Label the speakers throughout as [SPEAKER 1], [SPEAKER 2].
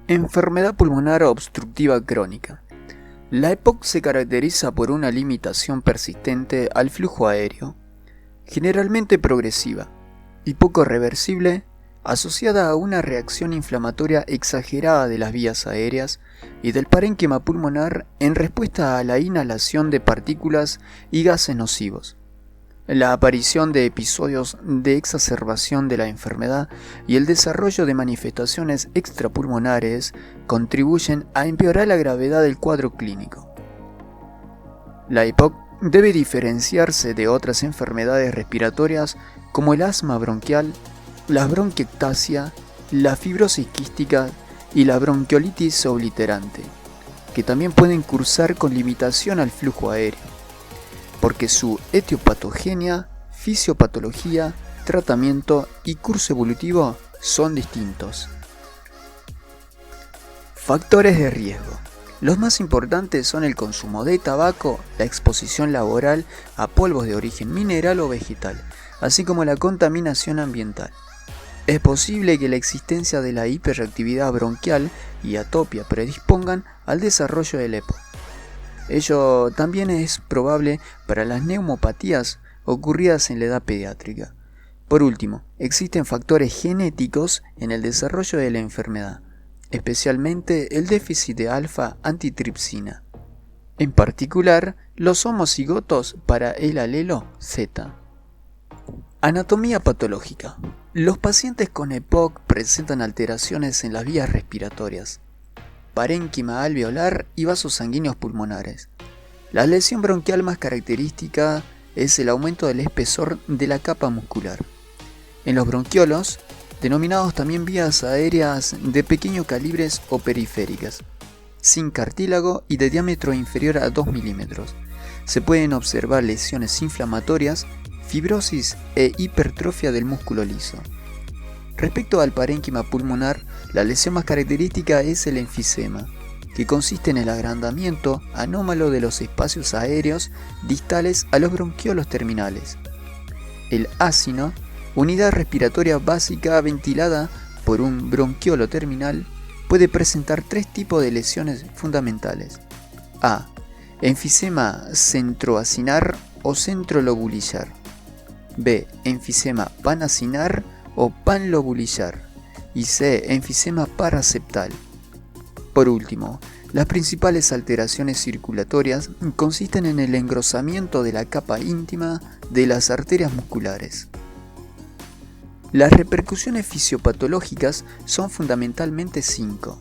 [SPEAKER 1] Enfermedad pulmonar obstructiva crónica. La EPOC se caracteriza por una limitación persistente al flujo aéreo, generalmente progresiva y poco reversible, asociada a una reacción inflamatoria exagerada de las vías aéreas y del parénquima pulmonar en respuesta a la inhalación de partículas y gases nocivos. La aparición de episodios de exacerbación de la enfermedad y el desarrollo de manifestaciones extrapulmonares contribuyen a empeorar la gravedad del cuadro clínico. La EPOC debe diferenciarse de otras enfermedades respiratorias como el asma bronquial, la bronquiectasia, la fibrosis quística y la bronquiolitis obliterante, que también pueden cursar con limitación al flujo aéreo, porque su etiopatogenia, fisiopatología, tratamiento y curso evolutivo son distintos. Factores de riesgo. Los más importantes son el consumo de tabaco, la exposición laboral a polvos de origen mineral o vegetal, así como la contaminación ambiental. Es posible que la existencia de la hiperactividad bronquial y atopia predispongan al desarrollo del EPOC. Ello también es probable para las neumopatías ocurridas en la edad pediátrica. Por último, existen factores genéticos en el desarrollo de la enfermedad, especialmente el déficit de alfa-antitripsina. En particular, los homocigotos para el alelo Z. Anatomía patológica. Los pacientes con EPOC presentan alteraciones en las vías respiratorias, parénquima alveolar y vasos sanguíneos pulmonares. La lesión bronquial más característica es el aumento del espesor de la capa muscular. En los bronquiolos, denominados también vías aéreas de pequeño calibres o periféricas, sin cartílago y de diámetro inferior a 2 milímetros, se pueden observar lesiones inflamatorias, fibrosis e hipertrofia del músculo liso. Respecto al parénquima pulmonar, la lesión más característica es el enfisema, que consiste en el agrandamiento anómalo de los espacios aéreos distales a los bronquiolos terminales. El ácino, unidad respiratoria básica ventilada por un bronquiolo terminal, puede presentar tres tipos de lesiones fundamentales. A. Enfisema centroacinar o centrolobulillar. B. Enfisema panacinar o panlobulillar. Y C. Enfisema paraseptal. Por último, las principales alteraciones circulatorias consisten en el engrosamiento de la capa íntima de las arterias musculares. Las repercusiones fisiopatológicas son fundamentalmente 5.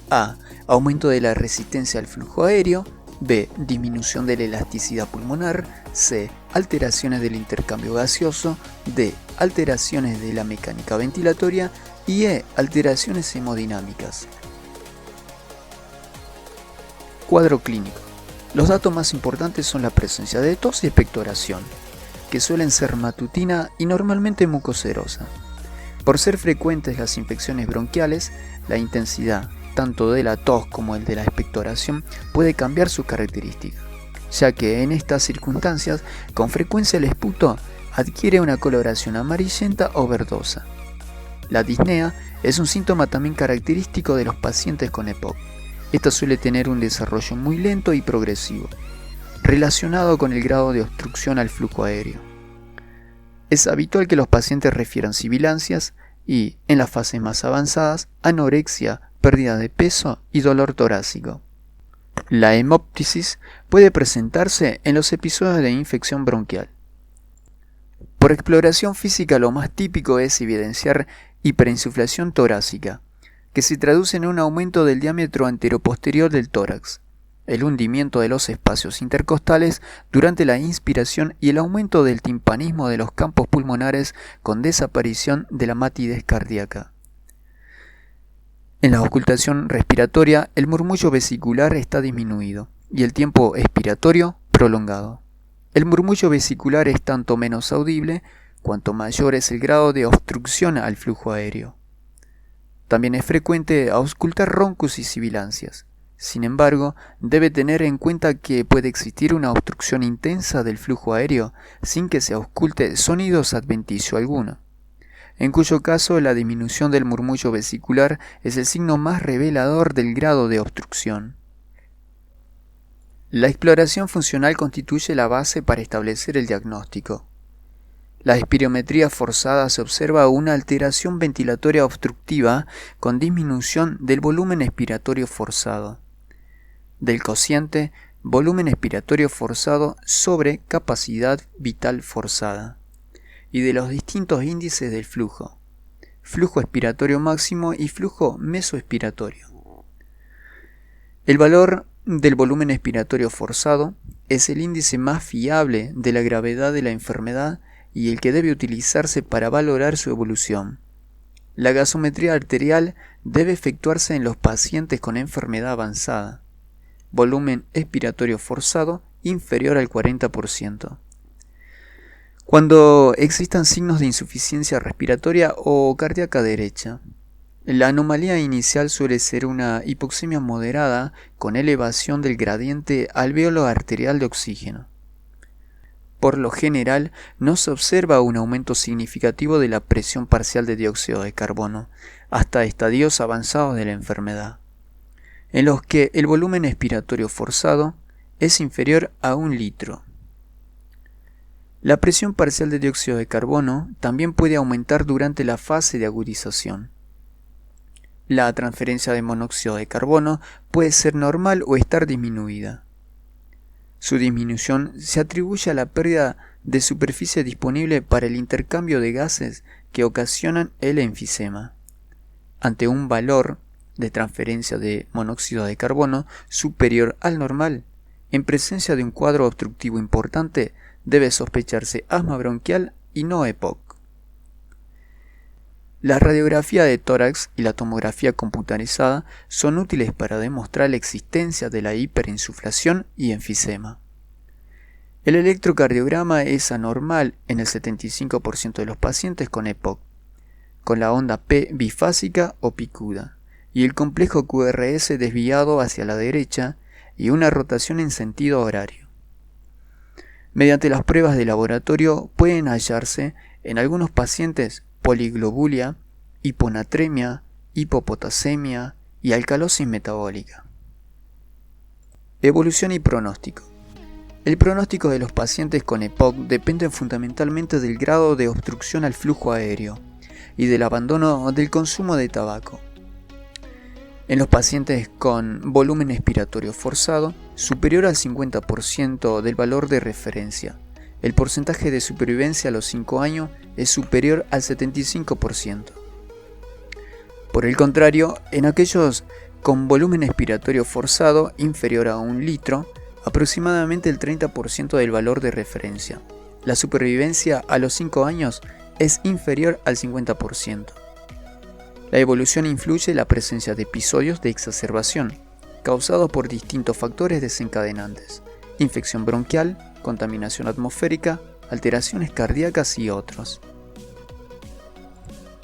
[SPEAKER 1] A. Aumento de la resistencia al flujo aéreo. B. Disminución de la elasticidad pulmonar. C. Alteraciones del intercambio gaseoso. D. Alteraciones de la mecánica ventilatoria. Y E. Alteraciones hemodinámicas. Cuadro clínico. Los datos más importantes son la presencia de tos y expectoración, que suelen ser matutina y normalmente mucocerosa. Por ser frecuentes las infecciones bronquiales, la intensidad tanto de la tos como el de la expectoración puede cambiar sus características, ya que en estas circunstancias con frecuencia el esputo adquiere una coloración amarillenta o verdosa. La disnea es un síntoma también característico de los pacientes con EPOC. Esta suele tener un desarrollo muy lento y progresivo, relacionado con el grado de obstrucción al flujo aéreo. Es habitual que los pacientes refieran sibilancias y, en las fases más avanzadas, anorexia, pérdida de peso y dolor torácico. La hemoptisis puede presentarse en los episodios de infección bronquial. Por exploración física, lo más típico es evidenciar hiperinsuflación torácica, que se traduce en un aumento del diámetro anteroposterior del tórax, el hundimiento de los espacios intercostales durante la inspiración y el aumento del timpanismo de los campos pulmonares con desaparición de la matidez cardíaca. En la auscultación respiratoria, el murmullo vesicular está disminuido y el tiempo expiratorio prolongado. El murmullo vesicular es tanto menos audible cuanto mayor es el grado de obstrucción al flujo aéreo. También es frecuente auscultar roncos y sibilancias. Sin embargo, debe tener en cuenta que puede existir una obstrucción intensa del flujo aéreo sin que se ausculte sonidos adventicio alguno. en cuyo caso la disminución del murmullo vesicular es el signo más revelador del grado de obstrucción. La exploración funcional constituye la base para establecer el diagnóstico. La espirometría forzada se observa una alteración ventilatoria obstructiva con disminución del volumen expiratorio forzado, del cociente volumen expiratorio forzado sobre capacidad vital forzada, y de los distintos índices del flujo, flujo expiratorio máximo y flujo mesoexpiratorio. El valor del volumen expiratorio forzado es el índice más fiable de la gravedad de la enfermedad y el que debe utilizarse para valorar su evolución. La gasometría arterial debe efectuarse en los pacientes con enfermedad avanzada, volumen expiratorio forzado inferior al 40%. Cuando existan signos de insuficiencia respiratoria o cardíaca derecha, la anomalía inicial suele ser una hipoxemia moderada con elevación del gradiente alveolo arterial de oxígeno. Por lo general, no se observa un aumento significativo de la presión parcial de dióxido de carbono hasta estadios avanzados de la enfermedad, en los que el volumen expiratorio forzado es inferior a 1 litro. La presión parcial de dióxido de carbono también puede aumentar durante la fase de agudización. La transferencia de monóxido de carbono puede ser normal o estar disminuida. Su disminución se atribuye a la pérdida de superficie disponible para el intercambio de gases que ocasionan el enfisema. Ante un valor de transferencia de monóxido de carbono superior al normal, en presencia de un cuadro obstructivo importante, debe sospecharse asma bronquial y no EPOC. La radiografía de tórax y la tomografía computarizada son útiles para demostrar la existencia de la hiperinsuflación y enfisema. El electrocardiograma es anormal en el 75% de los pacientes con EPOC, con la onda P bifásica o picuda, y el complejo QRS desviado hacia la derecha y una rotación en sentido horario. Mediante las pruebas de laboratorio pueden hallarse en algunos pacientes poliglobulia, hiponatremia, hipopotasemia y alcalosis metabólica. Evolución y pronóstico. El pronóstico de los pacientes con EPOC depende fundamentalmente del grado de obstrucción al flujo aéreo y del abandono del consumo de tabaco. En los pacientes con volumen expiratorio forzado, superior al 50% del valor de referencia, el porcentaje de supervivencia a los 5 años es superior al 75%. Por el contrario, en aquellos con volumen expiratorio forzado inferior a 1 litro, aproximadamente el 30% del valor de referencia. La supervivencia a los 5 años es inferior al 50%. La evolución influye la presencia de episodios de exacerbación, causados por distintos factores desencadenantes, infección bronquial, contaminación atmosférica, alteraciones cardíacas y otros.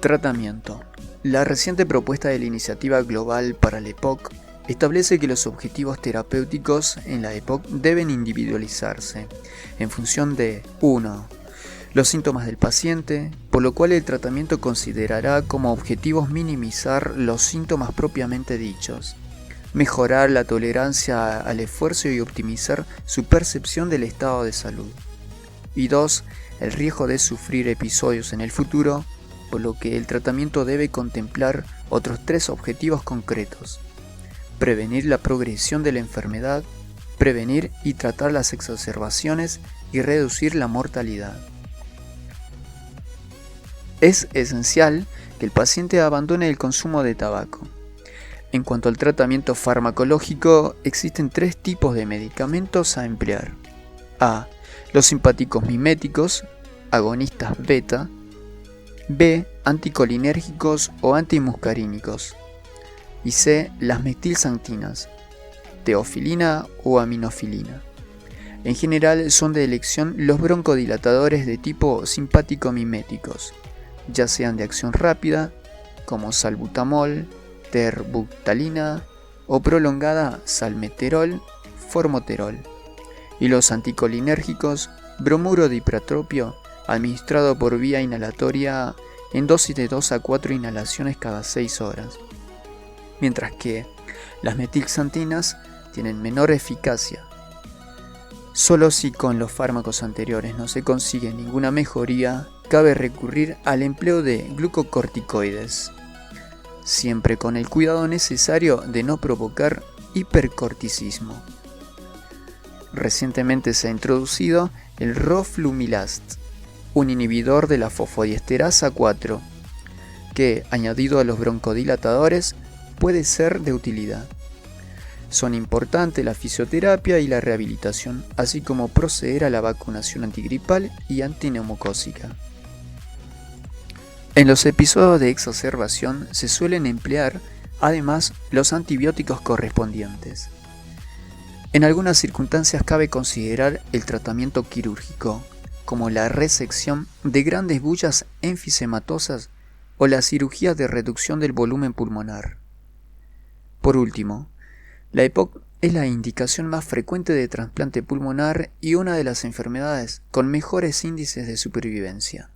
[SPEAKER 1] Tratamiento. La reciente propuesta de la Iniciativa Global para la EPOC establece que los objetivos terapéuticos en la EPOC deben individualizarse en función de 1. Los síntomas del paciente, por lo cual el tratamiento considerará como objetivos minimizar los síntomas propiamente dichos, mejorar la tolerancia al esfuerzo y optimizar su percepción del estado de salud. Y 2. El riesgo de sufrir episodios en el futuro, por lo que el tratamiento debe contemplar otros 3 objetivos concretos: prevenir la progresión de la enfermedad, prevenir y tratar las exacerbaciones y reducir la mortalidad. Es esencial que el paciente abandone el consumo de tabaco. En cuanto al tratamiento farmacológico, existen 3 tipos de medicamentos a emplear. A. Los simpáticos miméticos, agonistas beta. B. Anticolinérgicos o antimuscarínicos. Y C. Las metilxantinas, teofilina o aminofilina. En general son de elección los broncodilatadores de tipo simpático miméticos, ya sean de acción rápida, como salbutamol, terbutaline o prolongada salmeterol, formoterol, y los anticolinérgicos, bromuro de ipratropio, administrado por vía inhalatoria, en dosis de 2 a 4 inhalaciones cada 6 horas, mientras que las metilxantinas tienen menor eficacia. Solo si con los fármacos anteriores no se consigue ninguna mejoría, cabe recurrir al empleo de glucocorticoides, siempre con el cuidado necesario de no provocar hipercorticismo. Recientemente se ha introducido el roflumilast, un inhibidor de la fosfodiesterasa 4, que, añadido a los broncodilatadores, puede ser de utilidad. Son importantes la fisioterapia y la rehabilitación, así como proceder a la vacunación antigripal y antineumocócica. En los episodios de exacerbación se suelen emplear, además, los antibióticos correspondientes. En algunas circunstancias cabe considerar el tratamiento quirúrgico, como la resección de grandes bullas enfisematosas o la cirugía de reducción del volumen pulmonar. Por último, la EPOC es la indicación más frecuente de trasplante pulmonar y una de las enfermedades con mejores índices de supervivencia.